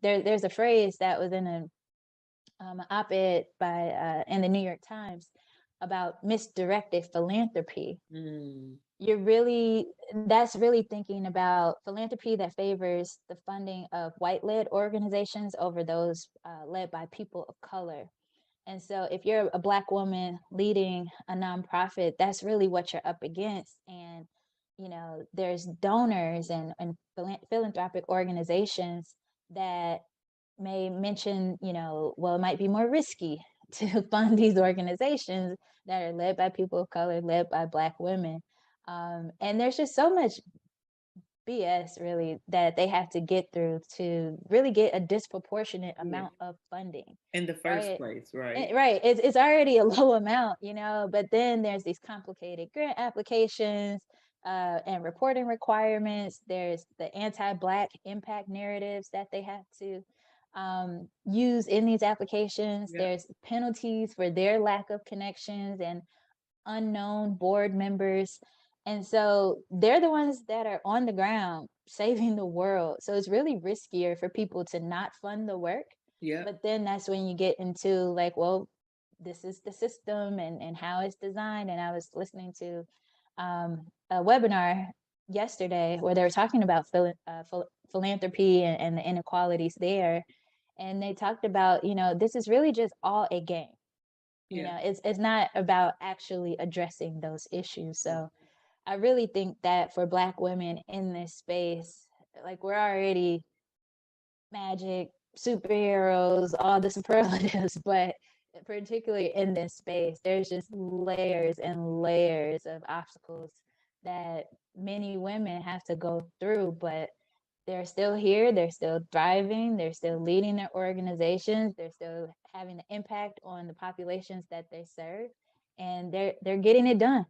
there's a phrase that was in an op-ed by in the New York Times about misdirected philanthropy. Mm, That's really thinking about philanthropy that favors the funding of white-led organizations over those led by people of color. And so if you're a Black woman leading a nonprofit, that's really what you're up against. And, there's donors and philanthropic organizations that may mention, well, it might be more risky to fund these organizations that are led by people of color, led by Black women. And there's just so much BS really that they have to get through to really get a disproportionate yeah. amount of funding, In the first right? place, right? Right. It's already a low amount, but then there's these complicated grant applications and reporting requirements. There's the anti-Black impact narratives that they have to use in these applications. Yeah. There's penalties for their lack of connections and unknown board members. And so they're the ones that are on the ground saving the world. So it's really riskier for people to not fund the work. Yeah. But then that's when you get into like, well, this is the system and how it's designed. And I was listening to a webinar yesterday where they were talking about philanthropy and the inequalities there. And they talked about, this is really just all a game. Yeah. It's not about actually addressing those issues. So I really think that for Black women in this space, like we're already magic, superheroes, all the superlatives, but particularly in this space, there's just layers and layers of obstacles that many women have to go through, but they're still here, they're still thriving, they're still leading their organizations, they're still having an impact on the populations that they serve, and they're getting it done.